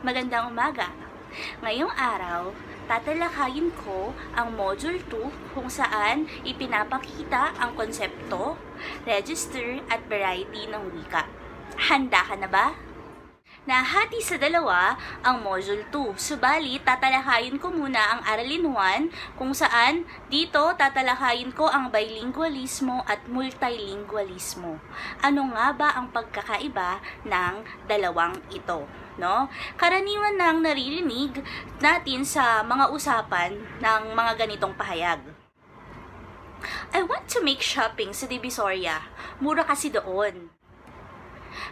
Magandang umaga! Ngayong araw, tatalakayin ko ang Module 2 kung saan ipinapakita ang konsepto, register at variety ng wika. Handa ka na ba? Nahati sa dalawa ang Module 2, subalit tatalakayin ko muna ang Aralin 1 kung saan dito tatalakayin ko ang bilingualismo at multilingualismo. Ano nga ba ang pagkakaiba ng dalawang ito? No? Karaniwan nang naririnig natin sa mga usapan ng mga ganitong pahayag. I want to make shopping sa Divisoria. Mura kasi doon.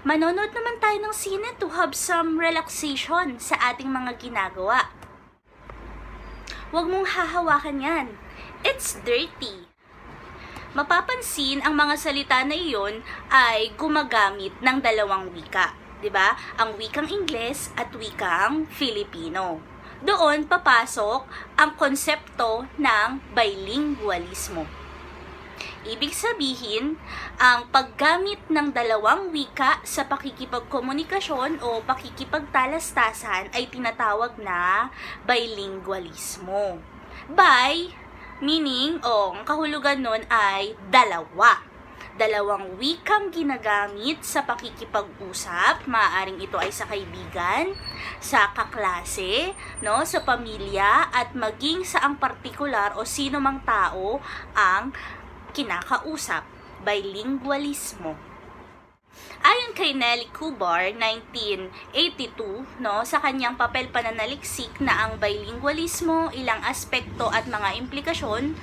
Manonood naman tayo ng sine to have some relaxation sa ating mga ginagawa. Huwag mong hahawakan yan. It's dirty. Mapapansin ang mga salita na iyon ay gumagamit ng dalawang wika. 'Di ba? Ang wikang Ingles at wikang Filipino. Doon papasok ang konsepto ng bilingualismo. Ibig sabihin, ang paggamit ng dalawang wika sa pakikipagkomunikasyon o pakikipagtalastasan ay tinatawag na bilingualismo. By, meaning, ang kahulugan nun ay dalawa. Dalawang wikang ginagamit sa pakikipag-usap, maaaring ito ay sa kaibigan, sa kaklase, no, sa pamilya, at maging sa ang partikular o sino mang tao ang kinakausap, bilingualismo. Ayon kay Nelly Kubar, 1982, no, sa kanyang papel pananaliksik na ang bilingualismo, ilang aspekto at mga implikasyon,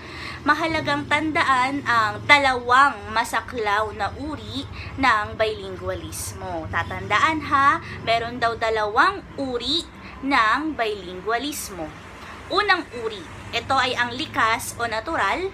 mahalagang tandaan ang dalawang masaklaw na uri ng bilingualismo. Tatandaan ha, meron daw dalawang uri ng bilingualismo. Unang uri, ito ay ang likas o natural.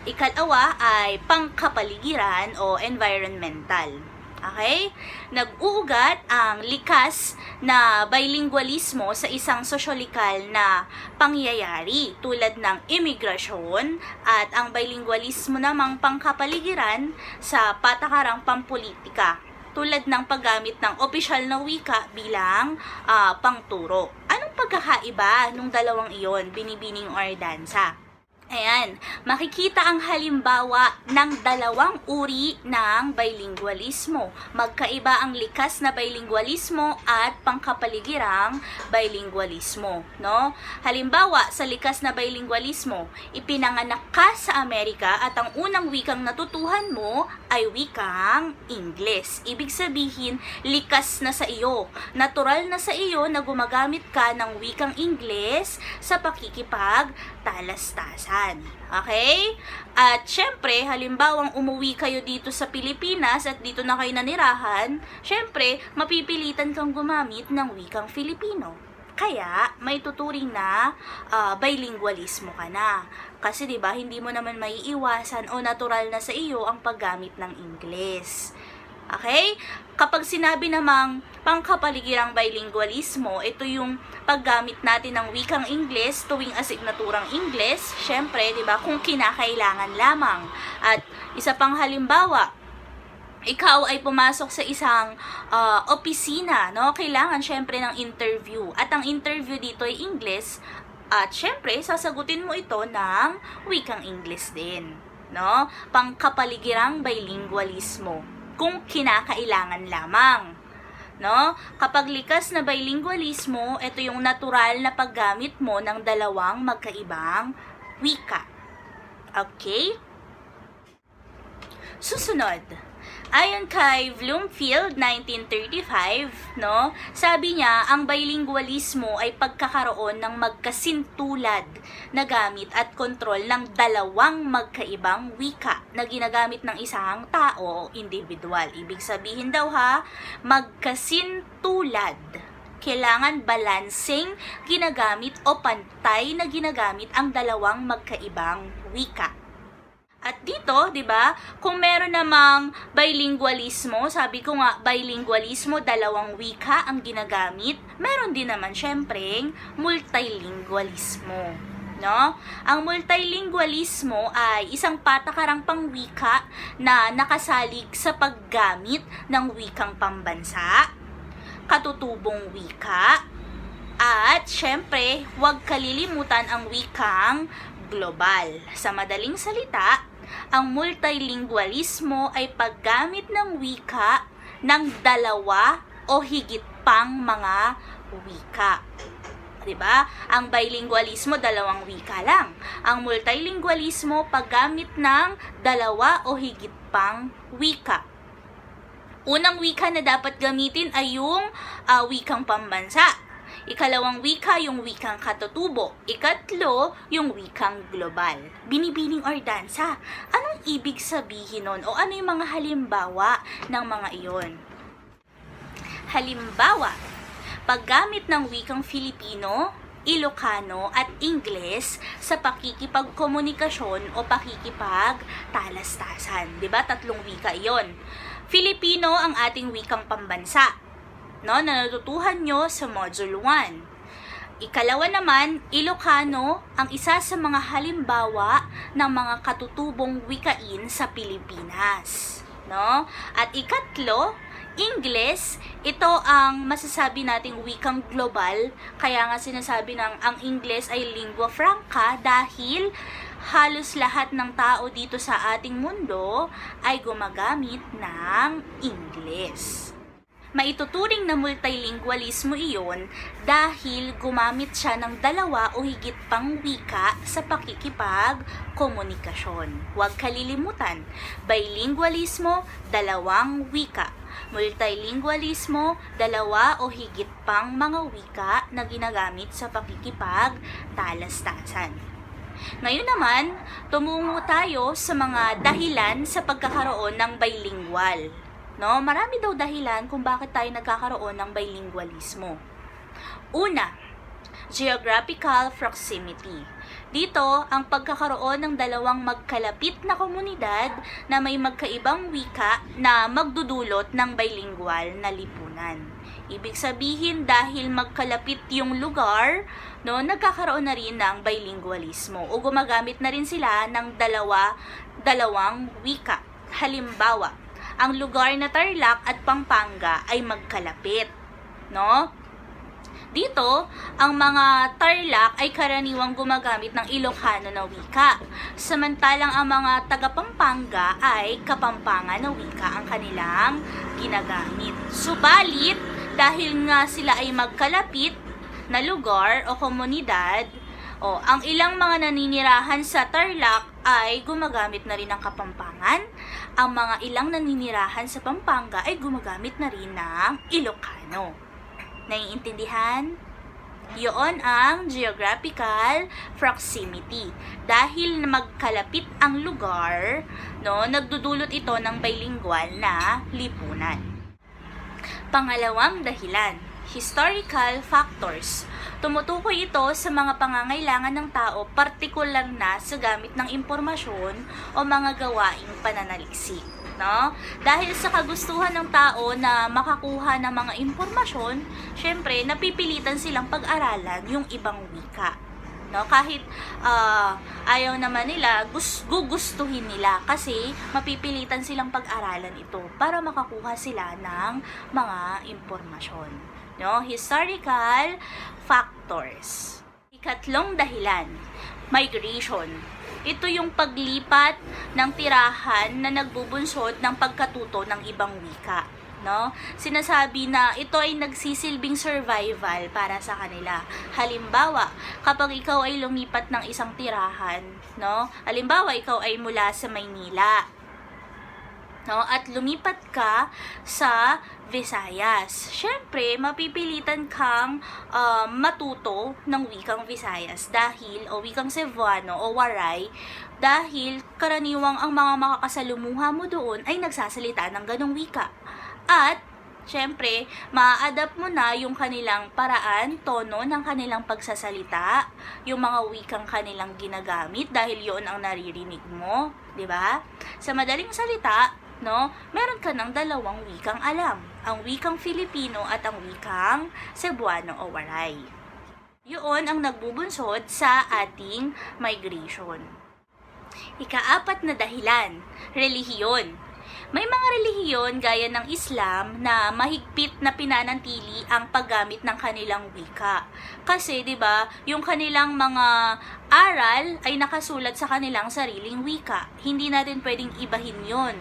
Ikalawa ay pangkapaligiran o environmental. Okay? Nag-uugat ang likas na bilingualismo sa isang sosyolikal na pangyayari tulad ng imigrasyon at ang bilingualismo namang pangkapaligiran sa patakarang pampolitika tulad ng paggamit ng opisyal na wika bilang pangturo. Anong pagkakaiba nung dalawang iyon, binibining or dansa? Ayan, makikita ang halimbawa ng dalawang uri ng bilingualismo. Magkaiba ang likas na bilingualismo at pangkapaligirang bilingualismo, no? Halimbawa, sa likas na bilingualismo, ipinanganak ka sa Amerika at ang unang wikang natutuhan mo ay wikang Ingles. Ibig sabihin, likas na sa iyo, natural na sa iyo na gumagamit ka ng wikang Ingles sa pakikipagtalastasan. Okay? At syempre, halimbawang umuwi kayo dito sa Pilipinas at dito na kayo nanirahan, syempre, mapipilitan kang gumamit ng wikang Filipino. Kaya, may tuturing na bilingualismo ka na. Kasi 'di ba, hindi mo naman maiiwasan o natural na sa iyo ang paggamit ng Ingles. Okay? Kapag sinabi namang pangkapaligirang bilingualismo, ito yung paggamit natin ng wikang Ingles tuwing asignaturang Ingles, syempre, 'di ba, kung kinakailangan lamang. At isa pang halimbawa, ikaw ay pumasok sa isang opisina, no? Kailangan syempre ng interview. At ang interview dito ay Ingles. At syempre, sasagutin mo ito ng wikang Ingles din, no? Pangkapaligirang bilingualismo kung kinakailangan lamang, no? Kapag likas na bilingualismo, ito yung natural na paggamit mo ng dalawang magkaibang wika. Okay? Susunod, ayon kay Bloomfield, 1935, no, sabi niya, ang bilingualismo ay pagkakaroon ng magkasintulad na gamit at kontrol ng dalawang magkaibang wika na ginagamit ng isang tao o individual. Ibig sabihin daw ha, magkasintulad. Kailangan balancing ginagamit o pantay na ginagamit ang dalawang magkaibang wika. At dito, 'di ba, kung meron namang bilingualismo, sabi ko nga bilingualismo, dalawang wika ang ginagamit, meron din naman syempre multilingualismo, no? Ang multilingualismo ay isang patakarang pangwika na nakasalig sa paggamit ng wikang pambansa, katutubong wika, At syempre, huwag kalilimutan ang wikang global. Sa madaling salita, ang multilingualismo ay paggamit ng wika ng dalawa o higit pang mga wika. Diba? Ang bilingualismo, dalawang wika lang. Ang multilingualismo, paggamit ng dalawa o higit pang wika. Unang wika na dapat gamitin ay yung wikang pambansa. Ikalawang wika, yung wikang katutubo. Ikatlo, yung wikang global. Binibining or dansa. Anong ibig sabihin nun? O ano yung mga halimbawa ng mga iyon? Halimbawa, paggamit ng wikang Filipino, Ilocano at Ingles sa pakikipagkomunikasyon o pakikipagtalastasan. Diba? Tatlong wika iyon. Filipino ang ating wikang pambansa, no, na natutuhan nyo sa Module 1. Ikalawa naman, Ilocano ang isa sa mga halimbawa ng mga katutubong wikain sa Pilipinas. No? At ikatlo, Ingles, ito ang masasabi nating wikang global, kaya nga sinasabi ng ang Ingles ay lingua franca dahil halos lahat ng tao dito sa ating mundo ay gumagamit ng Ingles. Maituturing na multilingualismo iyon dahil gumamit siya ng dalawa o higit pang wika sa pakikipagkomunikasyon. Huwag kalilimutan, bilingualismo, dalawang wika. Multilingualismo, dalawa o higit pang mga wika na ginagamit sa pakikipagtalastasan. Ngayon naman, tumungo tayo sa mga dahilan sa pagkakaroon ng bilingual. No, marami daw dahilan kung bakit tayo nagkakaroon ng bilingualismo. Una, geographical proximity. Dito, ang pagkakaroon ng dalawang magkalapit na komunidad na may magkaibang wika na magdudulot ng bilingual na lipunan. Ibig sabihin, dahil magkalapit yung lugar, no, nagkakaroon na rin ng bilingualismo o gumagamit na rin sila ng dalawang wika. Halimbawa, ang lugar na Tarlac at Pampanga ay magkalapit, no? Dito, ang mga Tarlac ay karaniwang gumagamit ng Ilocano na wika, samantalang ang mga taga-Pampanga ay Kapampangan na wika ang kanilang ginagamit. Subalit, dahil nga sila ay magkalapit na lugar o komunidad, ang ilang mga naninirahan sa Tarlac ay gumagamit na rin ng Kapampangan. Ang mga ilang naninirahan sa Pampanga ay gumagamit na rin ng Ilocano. Naiintindihan? Yun ang geographical proximity. Dahil magkalapit ang lugar, no, nagdudulot ito ng bilingual na lipunan. Pangalawang dahilan, historical factors. Tumutukoy ito sa mga pangangailangan ng tao, partikular na sa gamit ng impormasyon o mga gawaing pananaliksik. No? Dahil sa kagustuhan ng tao na makakuha ng mga impormasyon, syempre, napipilitan silang pag-aralan yung ibang wika. No? Kahit ayaw naman nila, gugustuhin nila kasi mapipilitan silang pag-aralan ito para makakuha sila ng mga impormasyon. No? Historical factors. Ikatlong dahilan, migration. Ito yung paglipat ng tirahan na nagbubunsod ng pagkatuto ng ibang wika. No? Sinasabi na ito ay nagsisilbing survival para sa kanila. Halimbawa, kapag ikaw ay lumipat ng isang tirahan, no? Halimbawa, ikaw ay mula sa Maynila, no, at lumipat ka sa Visayas. Syempre, mapipilitan kang matuto ng wikang Visayas dahil, o wikang Cebuano o Waray, dahil karaniwang ang mga makakasalumuha mo doon ay nagsasalita ng ganong wika. At syempre, ma-adapt mo na yung kanilang paraan, tono ng kanilang pagsasalita, yung mga wikang kanilang ginagamit dahil yun ang naririnig mo, 'di ba? Sa madaling salita, no, meron ka ng dalawang wikang alam, ang wikang Filipino at ang wikang Cebuano o Waray. Yun ang nagbubunsod sa ating migration. Ikaapat na dahilan, relihiyon. May mga relihiyon gaya ng Islam na mahigpit na pinanatili ang paggamit ng kanilang wika. Kasi 'di ba, yung kanilang mga aral ay nakasulat sa kanilang sariling wika. Hindi natin pwedeng ibahin 'yon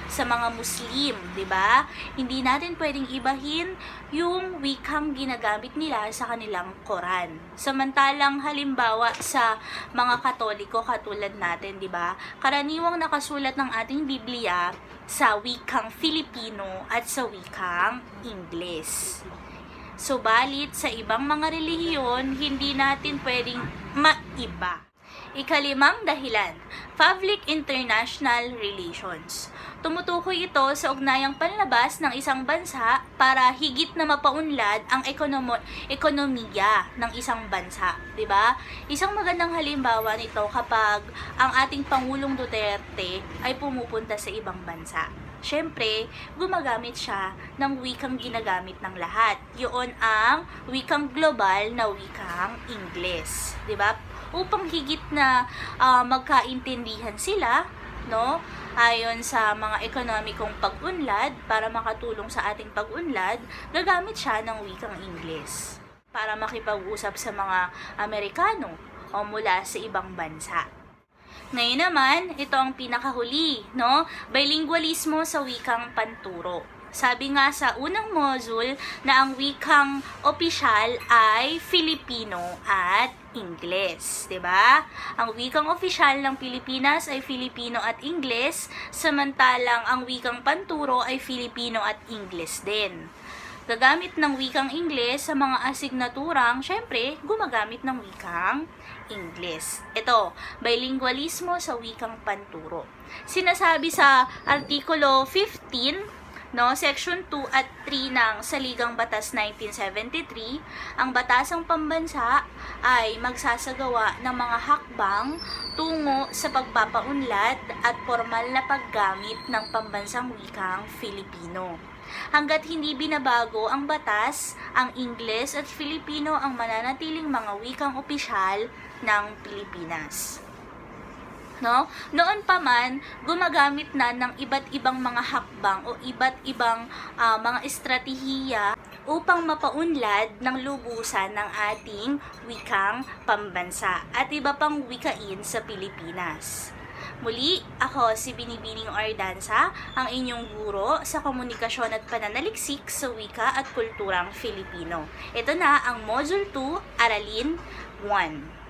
sa mga Muslim, 'di ba? Hindi natin pwedeng ibahin yung wikang ginagamit nila sa kanilang Quran. Samantalang halimbawa sa mga Katoliko katulad natin, 'di ba? Karaniwang nakasulat ng ating Biblia sa wikang Filipino at sa wikang Ingles. Subalit sa ibang mga relihiyon, hindi natin pwedeng maiba. Ikalimang dahilan, public international relations. Tumutukoy ito sa ugnayang panlabas ng isang bansa para higit na mapaunlad ang ekonomiya ng isang bansa, 'di ba? Isang magandang halimbawa nito kapag ang ating Pangulong Duterte ay pumupunta sa ibang bansa. Siyempre, gumagamit siya ng wikang ginagamit ng lahat. Yun ang wikang global na wikang Ingles, 'di ba? Upang higit na magkaintindihan sila, no? Ayon sa mga ekonomikong pag-unlad, para makatulong sa ating pag-unlad, gagamit siya ng wikang Ingles para makipag-usap sa mga Amerikano o mula sa ibang bansa. Ngayon naman, ito ang pinakahuli, no? Bilingualismo sa wikang panturo. Sabi nga sa unang module na ang wikang opisyal ay Filipino at Ingles, 'di ba? Ang wikang opisyal ng Pilipinas ay Filipino at Ingles, samantalang ang wikang panturo ay Filipino at Ingles din. Gagamit ng wikang Ingles sa mga asignaturang, syempre, gumagamit ng wikang Ingles. Ito, bilingualismo sa wikang panturo. Sinasabi sa Artikulo 15, no, Section 2 at 3 ng Saligang Batas 1973, ang batasang pambansa ay magsasagawa ng mga hakbang tungo sa pagpapaunlad at formal na paggamit ng pambansang wikang Filipino. Hanggat hindi binabago ang batas, ang Ingles at Filipino ang mananatiling mga wikang opisyal ng Pilipinas. No? Noon pa man, gumagamit na ng iba't ibang mga hakbang o iba't ibang mga estratehiya upang mapaunlad ng lubusan ng ating wikang pambansa at iba pang wikain sa Pilipinas. Muli, ako si Binibining Ardanza, ang inyong guro sa komunikasyon at pananaliksik sa wika at kulturang Filipino. Ito na ang Module 2, Aralin 1.